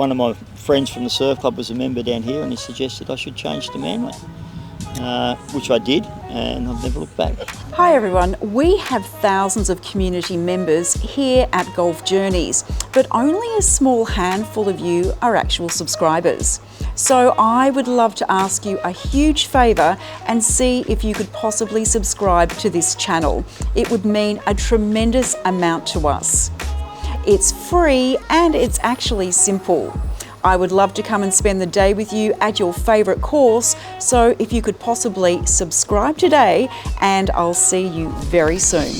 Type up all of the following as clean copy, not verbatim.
one of my friends from the surf club was a member down here, and he suggested I should change to Manly, which I did, and I've never looked back. Hi everyone, we have thousands of community members here at Golf Journeys, but only a small handful of you are actual subscribers. So I would love to ask you a huge favour and see if you could possibly subscribe to this channel. It would mean a tremendous amount to us. It's free and it's actually simple. I would love to come and spend the day with you at your favourite course, so if you could possibly subscribe today, and I'll see you very soon.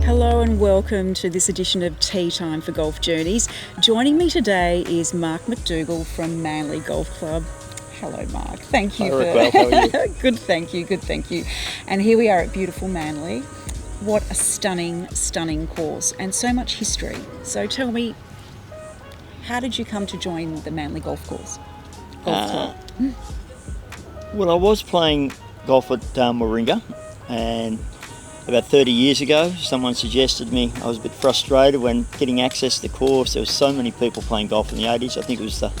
Hello and welcome to this edition of Tea Time for Golf Journeys. Joining me today is Mark McDougall from Manly Golf Club. Hello Mark, thank you. Well, how are you? Good, thank you. And here we are at beautiful Manly. What a stunning course, and so much history. So tell me, how did you come to join the Manly Golf Club? Well, I was playing golf at Warringah, and about 30 years ago someone suggested me. I was a bit frustrated when getting access to the course. There were so many people playing golf in the 80s. I think it was the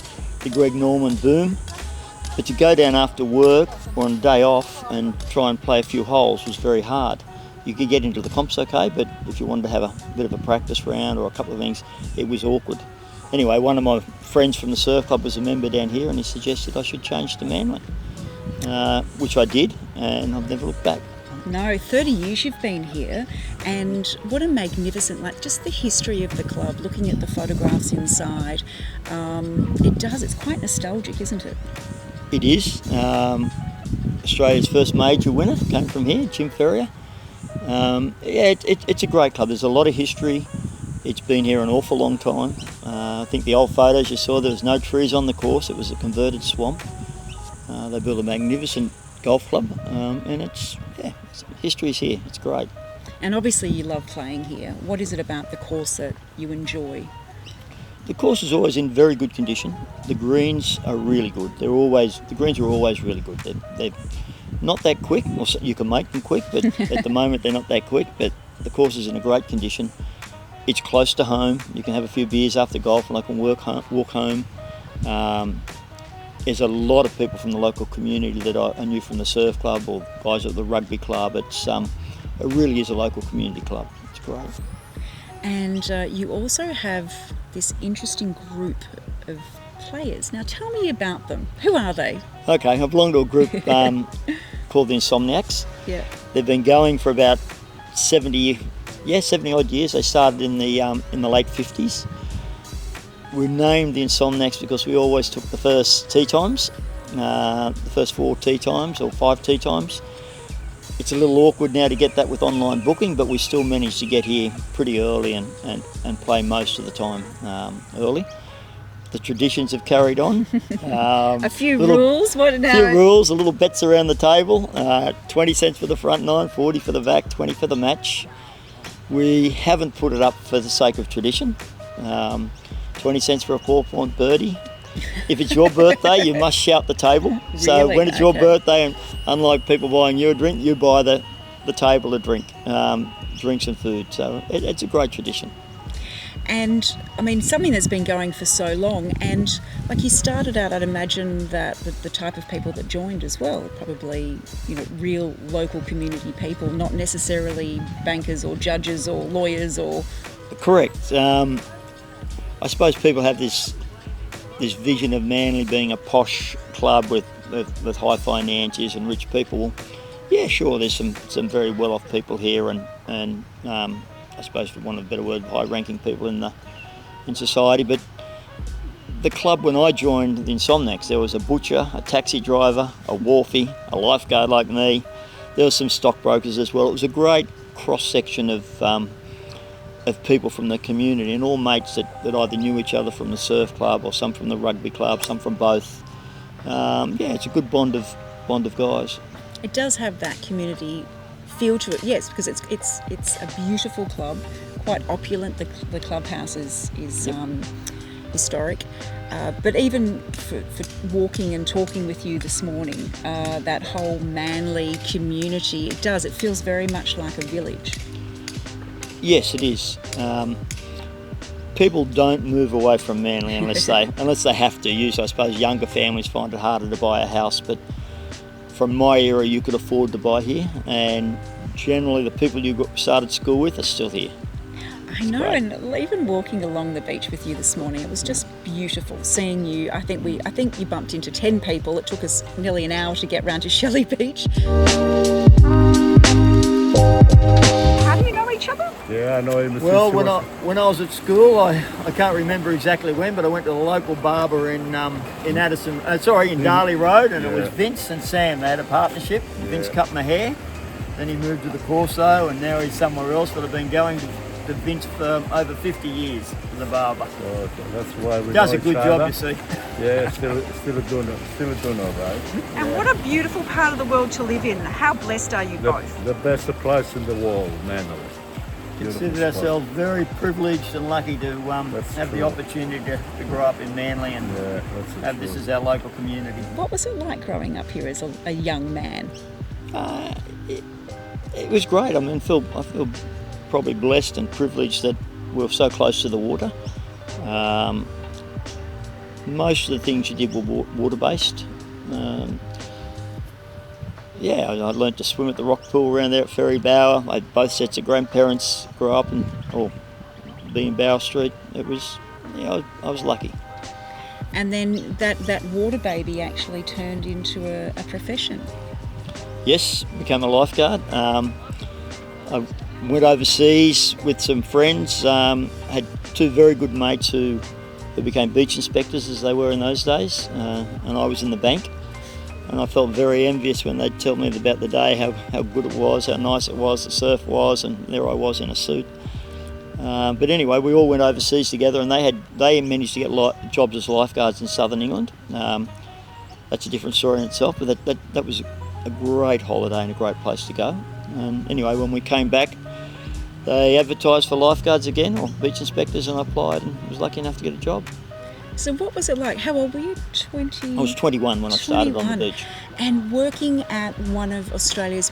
Greg Norman boom. But to go down after work or on a day off and try and play a few holes was very hard. You could get into the comps okay, but if you wanted to have a bit of a practice round or a couple of things, it was awkward. Anyway, one of my friends from the surf club was a member down here, and he suggested I should change to Manly, which I did, and I've never looked back. No, 30 years you've been here, and what a magnificent, just the history of the club, looking at the photographs inside, it's quite nostalgic, isn't it? It is. Australia's first major winner came from here, Jim Ferrier. It's a great club. There's a lot of history. It's been here an awful long time. I think the old photos you saw, there was no trees on the course. It was a converted swamp. They built a magnificent golf club, and history's here. It's great. And obviously you love playing here. What is it about the course that you enjoy? The course is always in very good condition. The greens are really good. The greens are always really good. They're not that quick, or you can make them quick, but at the moment they're not that quick, but the course is in a great condition. It's close to home. You can have a few beers after golf and I can walk home. There's a lot of people from the local community that I knew from the surf club or guys at the rugby club. It really is a local community club. It's great. And you also have this interesting group of players. Now tell me about them. Who are they? Okay, I belong to a group called the Insomniacs. Yeah. They've been going for about 70 odd years. They started in the late 50s. We named the Insomniacs because we always took the first tee times, the first 4 tee times or 5 tee times. It's a little awkward now to get that with online booking, but we still managed to get here pretty early and play most of the time early. The traditions have carried on. A few rules. A few rules, a little bets around the table. 20 cents for the front 9, 40 for the back, 20 for the match. We haven't put it up for the sake of tradition. 20 cents for a 4-point birdie. If it's your birthday, you must shout the table. Really? So when it's your birthday, and unlike people buying you a drink, you buy the table a drink, drinks and food. So it's a great tradition. And I mean, something that's been going for so long, and like you started out, I'd imagine that the type of people that joined as well, probably, real local community people, not necessarily bankers or judges or lawyers or... Correct. I suppose people have this vision of Manly being a posh club with high finances and rich people. Yeah, sure, there's some very well-off people here and I suppose, for want of a better word, high-ranking people in society. But the club, when I joined the Insomniacs, there was a butcher, a taxi driver, a wharfie, a lifeguard like me. There were some stockbrokers as well. It was a great cross-section of people from the community, and all mates that either knew each other from the surf club or some from the rugby club, some from both. It's a good bond of guys. It does have that community feel to it, yes, because it's a beautiful club, quite opulent. The clubhouse is historic, but even for walking and talking with you this morning, that whole Manly community, it feels very much like a village. Yes, it is. People don't move away from Manly unless they have to. Usually, I suppose younger families find it harder to buy a house, but from my era, you could afford to buy here, and generally the people you started school with are still here. I know, and even walking along the beach with you this morning, it was just beautiful seeing you. I think you bumped into 10 people. It took us nearly an hour to get round to Shelley Beach. How do you know each other? Yeah, I know him. Well, when I was at school, I can't remember exactly when, but I went to the local barber in Darley Road, and it was Vince and Sam. They had a partnership. Vince cut my hair, then he moved to the Corso, and now he's somewhere else. But I've been going to Vince for over 50 years as a barber. Okay, that's why we does know a good each job, other. you see. Yeah, still doing all right. And what a beautiful part of the world to live in. How blessed are you both? The best place in the world, Manly. Consider ourselves very privileged and lucky to have the true. opportunity to grow up in Manly and have this as our local community. What was it like growing up here as a young man? It was great. I mean, I feel probably blessed and privileged that we're so close to the water. Most of the things you did were water-based. I learnt to swim at the rock pool around there at Ferry Bower. I had both sets of grandparents grew up or be in Bower Street. It was, I was lucky. And then that water baby actually turned into a profession. Yes, became a lifeguard. I went overseas with some friends. Had two very good mates who became beach inspectors, as they were in those days, and I was in the bank. And I felt very envious when they'd tell me about the day, how good it was, how nice it was, the surf was, and there I was in a suit. But anyway, we all went overseas together, and they managed to get jobs as lifeguards in southern England. That's a different story in itself, but that was a great holiday and a great place to go. And anyway, when we came back, they advertised for lifeguards again, or beach inspectors, and I applied and was lucky enough to get a job. So what was it like? How old were you? 20? I was 21 when I started on the beach. And working at one of Australia's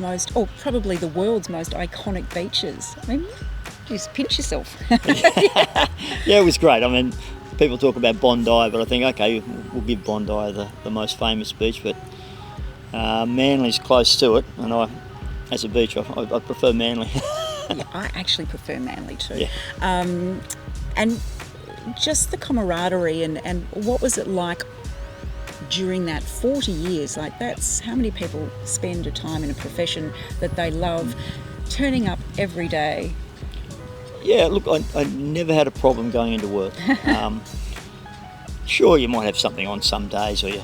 probably the world's most iconic beaches. I mean, just pinch yourself. Yeah, it was great. I mean, people talk about Bondi, but I think, okay, we'll give Bondi the most famous beach, but Manly's close to it, and as a beach, I prefer Manly. Yeah, I actually prefer Manly too. Yeah. And just the camaraderie and what was it like during that 40 years? Like, that's how many people spend a time in a profession that they love, turning up every day. Yeah, look, I never had a problem going into work. Sure, you might have something on some days, or you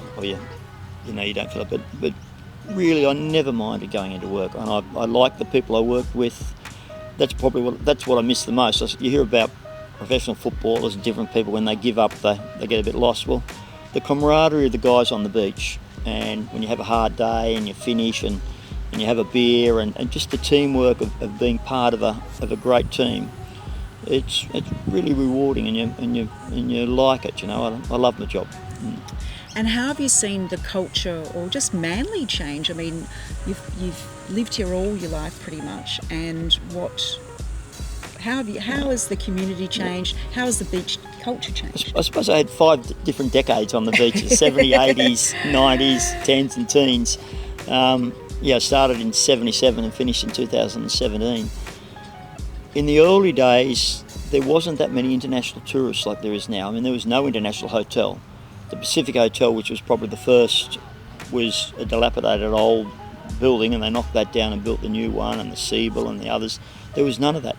don't feel it, but really, I never minded going into work, and I like the people I worked with. That's what I miss the most. You hear about professional footballers and different people, when they give up, they get a bit lost. Well, the camaraderie of the guys on the beach, and when you have a hard day and you finish and you have a beer, and just the teamwork of being part of a great team, it's really rewarding, and you like it. I love my job. And how have you seen the culture or just Manly change? I mean, you've lived here all your life pretty much, and how has the community changed? How has the beach culture changed? I suppose I had 5 different decades on the beaches: 70s, 80s, 90s, 10s and teens. I started in 77 and finished in 2017. In the early days, there wasn't that many international tourists like there is now. I mean, there was no international hotel. The Pacific Hotel, which was probably the first, was a dilapidated old building, and they knocked that down and built the new one, and the Siebel and the others. There was none of that.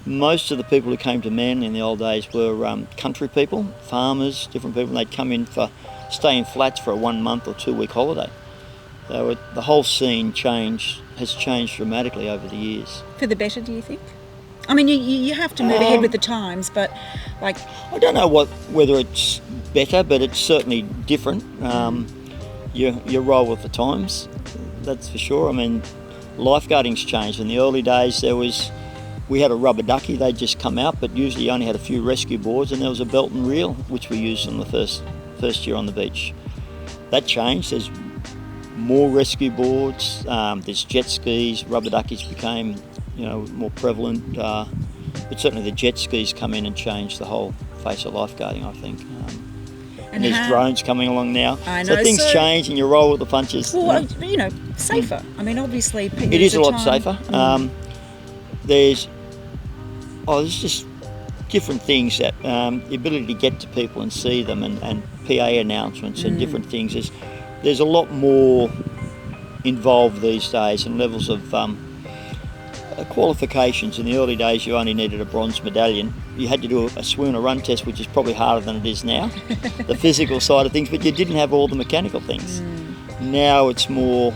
Most of the people who came to Manly in the old days were country people, farmers, different people. They'd come in for stay in flats for a 1 month or 2 week holiday. The whole scene has changed dramatically over the years. For the better, do you think? I mean, you have to move ahead with the times, but like... I don't know whether it's better, but it's certainly different. You roll with the times, that's for sure. I mean, lifeguarding's changed. In the early days, we had a rubber ducky, they'd just come out, but usually you only had a few rescue boards, and there was a belt and reel, which we used in the first year on the beach. That changed. There's more rescue boards, there's jet skis, rubber duckies became more prevalent. but certainly the jet skis come in and change the whole face of lifeguarding, I think. And there's drones coming along now. I know, so things change and you roll with the punches. Well, you know, safer. I mean, obviously... It is a lot safer. There's just different things that the ability to get to people and see them and PA announcements and different things. There's a lot more involved these days and levels of qualifications. In the early days you only needed a bronze medallion. You had to do a swim and a run test, which is probably harder than it is now, the physical side of things, but you didn't have all the mechanical things. Now it's more,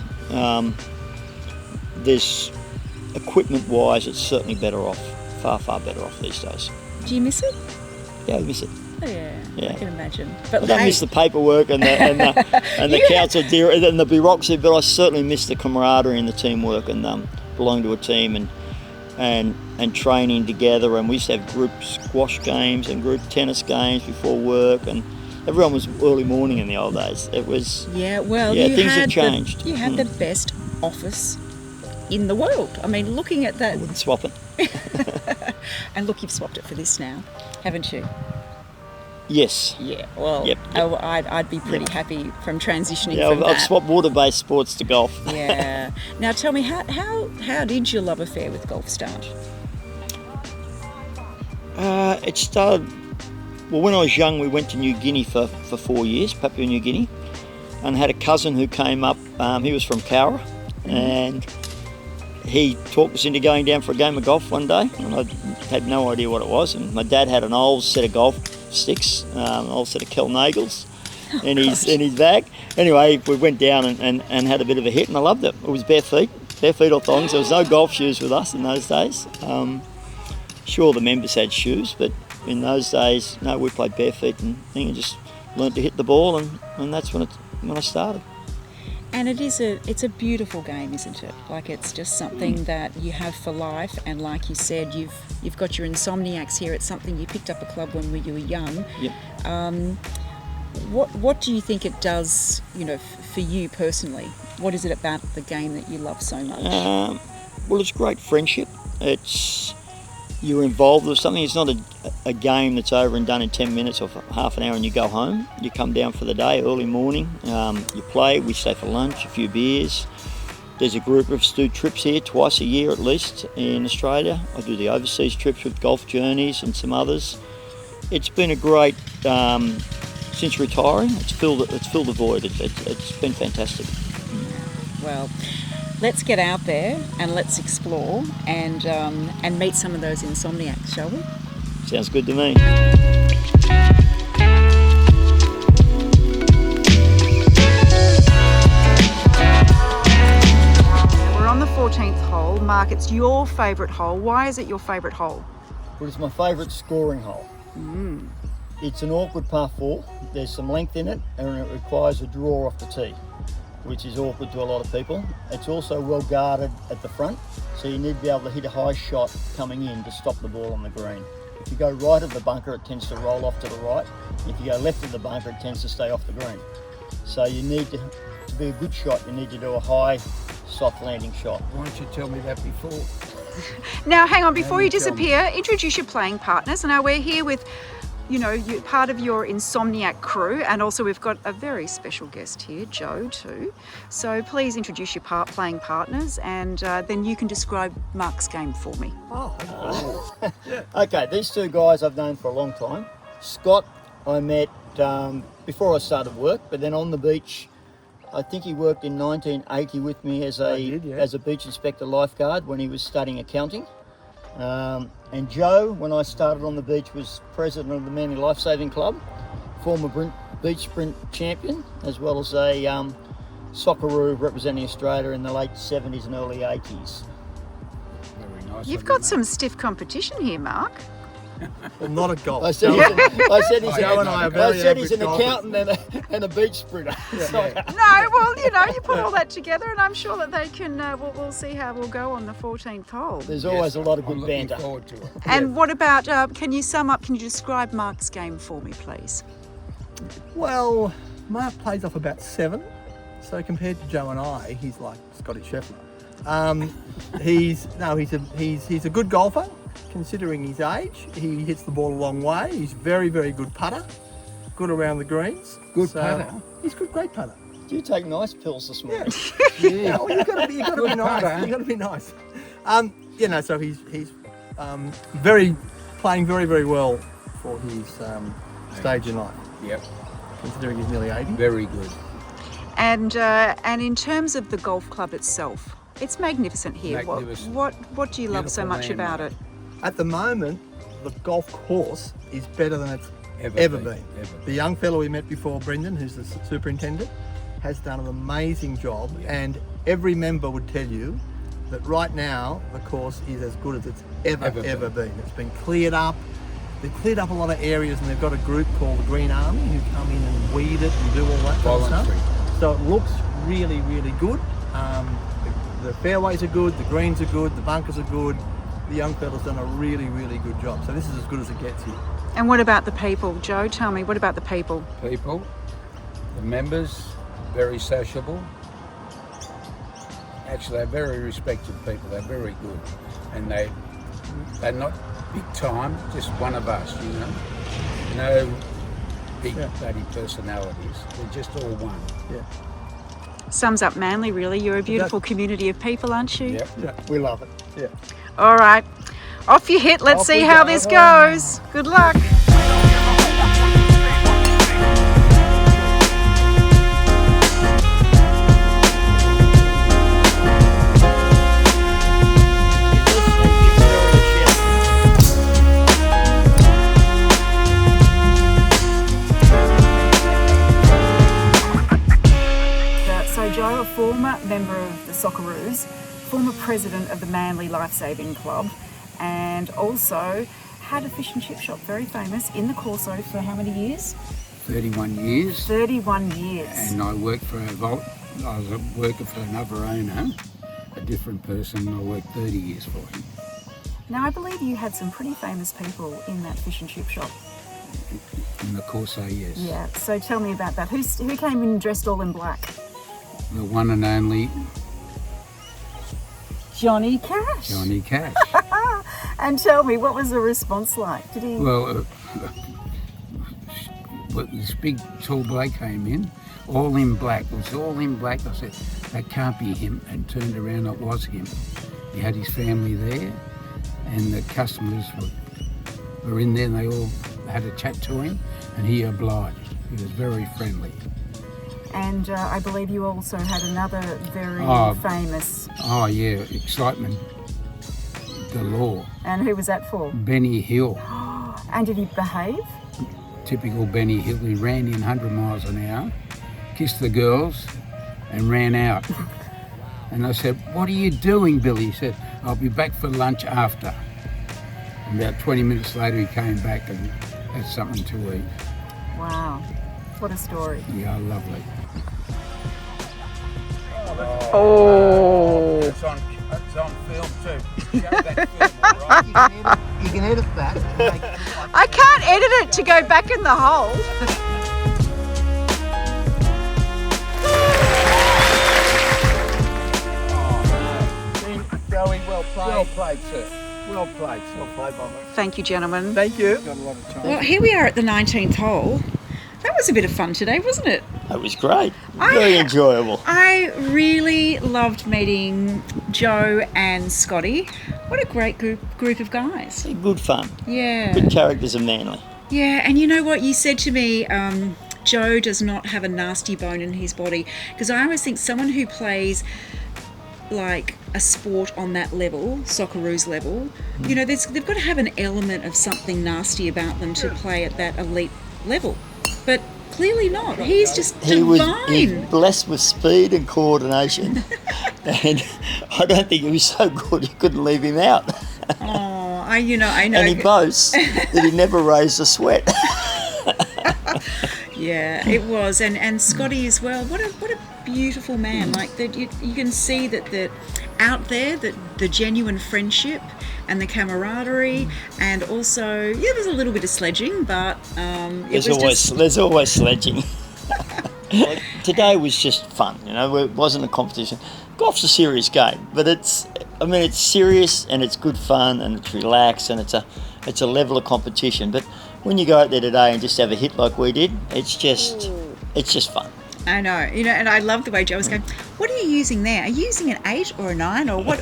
there's equipment wise it's certainly better off, far better off these days. Do you miss it? Yeah, I miss it. Oh, yeah, Yeah. I can imagine. But I don't miss the paperwork and the council and the bureaucracy, but I certainly miss the camaraderie and the teamwork and belonging to a team and training together. And we used to have group squash games and group tennis games before work, and everyone was early morning in the old days. It was things have changed. You had the best office in the world. I mean, looking at that. I wouldn't swap it. And look, you've swapped it for this now, haven't you? Yes. Yeah, well, Yep. I'd be pretty happy from transitioning Yeah, from I've swapped water-based sports to golf. Yeah. Now tell me, how did your love affair with golf start? It started, well, when I was young we went to New Guinea for 4 years, Papua New Guinea, and had a cousin who came up, he was from Cowra, and he talked us into going down for a game of golf one day, and I had no idea what it was. And my dad had an old set of golf sticks, an old set of Kelnagels in his bag. Anyway, we went down and had a bit of a hit, and I loved it. It was bare feet or thongs. There was no golf shoes with us in those days. Sure, the members had shoes, but in those days, no, we played bare feet and just learned to hit the ball, and that's when I started. And it's a beautiful game, isn't it? Like, it's just something that you have for life, and like you said, you've got your insomniacs here. It's something you picked up a club when you were young. Yep. What do you think it does, for you personally? What is it about the game that you love so much? Well, it's great friendship. You're involved with something. It's not a game that's over and done in 10 minutes or half an hour and you go home. You come down for the day, early morning, you play, we stay for lunch, a few beers. There's a group of us do trips here twice a year at least in Australia. I do the overseas trips with Golf Journeys and some others. It's been a great, since retiring, it's filled the void. It's been fantastic. Well, let's get out there and let's explore and meet some of those insomniacs, shall we? Sounds good to me. We're on the 14th hole. Mark, it's your favourite hole. Why is it your favourite hole? Well, it's my favourite scoring hole. It's an awkward par 4. There's some length in it and it requires a draw off the tee, which is awkward to a lot of people. It's also well guarded at the front, so you need to be able to hit a high shot coming in to stop the ball on the green. If you go right of the bunker, it tends to roll off to the right. If you go left of the bunker, it tends to stay off the green. So you need to be a good shot, you need to do a high, soft landing shot. Why don't you tell me that before? Now, hang on, before you disappear, introduce your playing partners. Now, we're here with, you're part of your Insomniac crew, and also we've got a very special guest here, Joe, too. So please introduce your playing partners, and then you can describe Mark's game for me. Okay, these two guys I've known for a long time. Scott, I met before I started work, but then on the beach, I think he worked in 1980 with me as a beach inspector lifeguard when he was studying accounting. And Joe, when I started on the beach, was president of the Manly Lifesaving Club, former beach sprint champion, as well as a Socceroo representing Australia in the late 70s and early 80s. Very nice. You've got some stiff competition here, Mark. Well, not a golf. I said he's an golfers. accountant and a beach sprinter. No, well, you put all that together, and I'm sure that they can, we'll see how we'll go on the 14th hole. There's always a lot of I'm good looking banter. forward to it. And what about, can you describe Mark's game for me, please? Well, Mark plays off about 7, so compared to Joe and I, he's like Scotty Scheffler. He's a good golfer. considering his age, he hits the ball a long way. He's very, very good putter. Good around the greens. Good putter? He's good, great putter. Do you take nice pills this morning? Yeah, well, you've got to be Good nice. putter. You've got to be nice. So he's playing very, very well for his stage in life, Yep. considering he's nearly 80. Very good. And in terms of the golf club itself, it's magnificent here. Magnificent. What do you love so Beautiful much land, about mate. it? At the moment, the golf course is better than it's ever been. The young fellow we met before, Brendan, who's the superintendent, has done an amazing job, and every member would tell you that right now the course is as good as it's ever been. It's been cleared up. They've cleared up a lot of areas, and they've got a group called the Green Army who come in and weed it and do all that kind of Voluntary. stuff. So it looks really, really good. The fairways are good, the greens are good, the bunkers are good. The young fella's done a really, really good job. So this is as good as it gets here. And what about the people? Joe, tell me, what about the people? People, the members, very sociable. Actually, they're very respected people. They're very good. And they're not big time, just one of us, you know. No big bloody personalities. They're just all one. Yeah. Sums up Manly, really. You're a beautiful community of people, aren't you? Yep. Yeah, we love it. Yeah. All right. Off you hit. Let's Off see we how go. this goes. Good luck. So Joe, a former member of the Socceroos, former president of the Manly Lifesaving Club, and also had a fish and chip shop, very famous, in the Corso for how many years? 31 years. 31 years. And I worked for I was a worker for another owner, a different person, and I worked 30 years for him. Now, I believe you had some pretty famous people in that fish and chip shop. In the Corso, yes. Yeah, so tell me about that. Who came in dressed all in black? The one and only Johnny Cash. Johnny Cash. And tell me, what was the response like? Did he... Well, this big tall bloke came in, all in black. It was all in black. I said, that can't be him, and turned around, it was him. He had his family there, and the customers were in there, and they all had a chat to him, and he obliged. He was very friendly. And I believe you also had another very famous... Oh yeah, excitement galore. And who was that for? Benny Hill. And did he behave? Typical Benny Hill. He ran in 100 miles an hour, kissed the girls, and ran out. And I said, what are you doing, Billy? He said, I'll be back for lunch after. And about 20 minutes later, he came back and had something to eat. Wow, what a story. Yeah, lovely. Oh. It's on film too. Show that film, all right? You can edit that. I can't edit it to go back in the hole. Joey, well played. Well played, sir. Well played. Well played, Bomber. Thank you, gentlemen. Thank you. Got a lot of time. Well, here we are at the 19th hole. That was a bit of fun today, wasn't it? It was great. Very enjoyable. I really loved meeting Joe and Scotty. What a great group of guys. Good fun. Yeah. Good characters of Manly. Yeah, and you know what? You said to me, Joe does not have a nasty bone in his body. Because I always think someone who plays like a sport on that level, Socceroos level, you know, they've got to have an element of something nasty about them to play at that elite level. But clearly not. He's just He's divine. blessed with speed and coordination. And I don't think he was so good you couldn't leave him out. Oh, I know. And he boasts that he never raised a sweat. Yeah, it was, and Scotty as well. What a beautiful man! Like that, you can see that out there that the genuine friendship and the camaraderie, and also there's a little bit of sledging, but There's always sledging. Today was just fun, you know. It wasn't a competition. Golf's a serious game, but I mean, it's serious and it's good fun and it's relaxed and it's a level of competition. But when you go out there today and just have a hit like we did, it's just fun. I know, and I love the way Joe was going, what are you using there? Are you using an 8 or a 9 or what?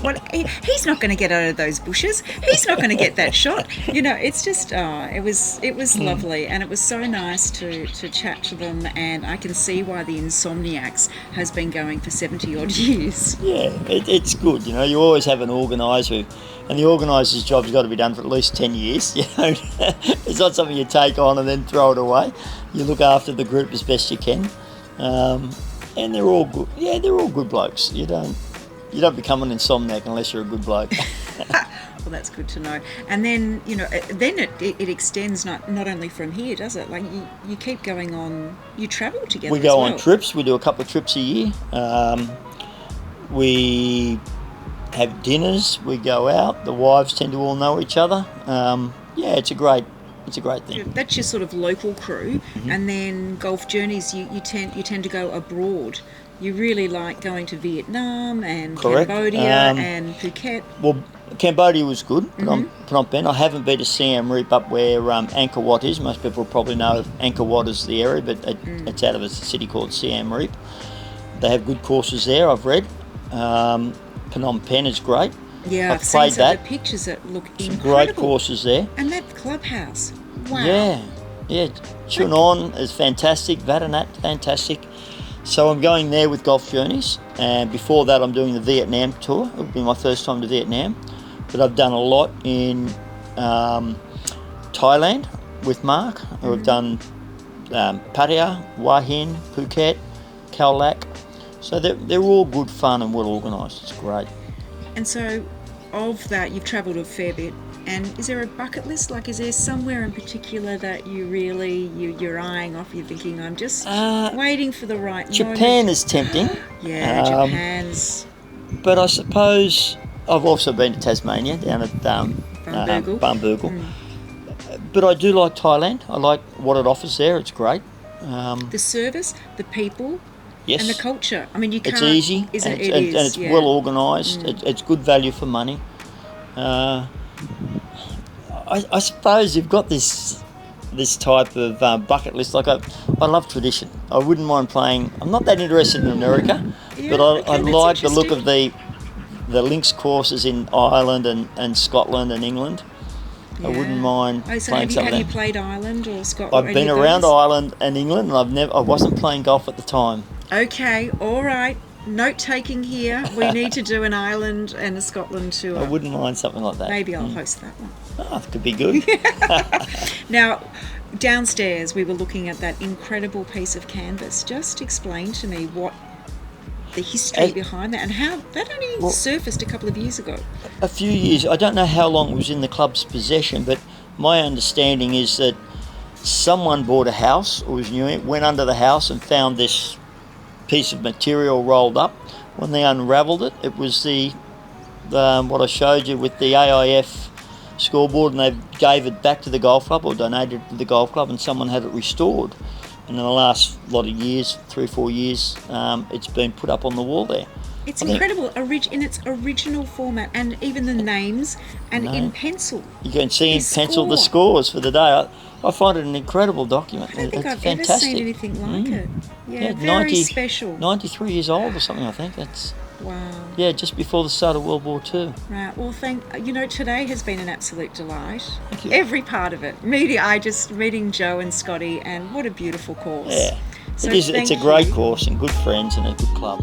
He's not going to get out of those bushes. He's not going to get that shot. It's just, it was lovely, and it was so nice to chat to them, and I can see why the Insomniacs has been going for 70 odd years. Yeah, it's good. You always have an organiser, and the organiser's job's got to be done for at least 10 years. It's not something you take on and then throw it away. You look after the group as best you can. And they're all good. Yeah, they're all good blokes. You don't become an insomniac unless you're a good bloke. Well, that's good to know. And then then it extends not only from here, does it? Like you keep going on. You travel together. We go as well. on trips. We do a couple of trips a year. We have dinners. We go out. The wives tend to all know each other. Yeah, it's a great thing. That's your sort of local crew, and then Golf Journeys. You tend to go abroad. You really like going to Vietnam and Correct. Cambodia and Phuket. Well, Cambodia was good. Phnom Penh. I haven't been to Siem Reap up where Angkor Wat is. Most people probably know Angkor Wat is the area, but it's out of a city called Siem Reap. They have good courses there. I've read. Phnom Penh is great. Yeah, I've played seen some that. of the pictures that look Some incredible. great courses there. And that clubhouse. Wow. Yeah. Chunon is fantastic. Vatanat, fantastic. So I'm going there with Golf Journeys, and before that I'm doing the Vietnam tour. It would be my first time to Vietnam, but I've done a lot in Thailand with Mark. I've done Pattaya, Hua Hin, Phuket, Khao Lak. So they're all good fun and well organised. It's great. And so, of that, you've travelled a fair bit. And is there a bucket list? Like, is there somewhere in particular that you're eyeing off? You're thinking, I'm just waiting for the right Japan moment. is tempting. Yeah, Japan's. But I suppose I've also been to Tasmania, down at Barnbougle. But I do like Thailand. I like what it offers there. It's great. The service, the people, yes, and the culture. I mean, you can't. It's easy, Isn't and, it? and it's well organised. It's good value for money. I suppose you've got this type of bucket list. Like I love tradition. I wouldn't mind playing. I'm not that interested in America, but I like the look of the links courses in Ireland and Scotland and England. Yeah. I wouldn't mind playing something. Have you played Ireland or Scotland? I've been around Ireland and England, and I wasn't playing golf at the time. Okay, all right. Note taking here. We need to do an Ireland and a Scotland tour. I wouldn't mind something like that. Maybe I'll host that one. Oh, that could be good. Now, downstairs we were looking at that incredible piece of canvas. Just explain to me what the history behind that and how that only surfaced a couple of years ago. A few years. I don't know how long it was in the club's possession, but my understanding is that someone bought a house or was new, went under the house and found this piece of material rolled up. When they unravelled it, it was the what I showed you with the AIF scoreboard, and they gave it back to the golf club or donated it to the golf club, and someone had it restored. And in the last lot of years, 3 or 4 years, it's been put up on the wall there. It's incredible in its original format, and even the names and in pencil. You can see in pencil the scores for the day. I find it an incredible document. I don't think I've fantastic. ever seen anything like it. Yeah, very special. 93 years old or something, I think. That's wow. Yeah, just before the start of World War II. Right. Well, today has been an absolute delight. Thank you. Every part of it. Meeting Joe and Scotty, and what a beautiful course. Yeah. So It's a great course and good friends and a good club.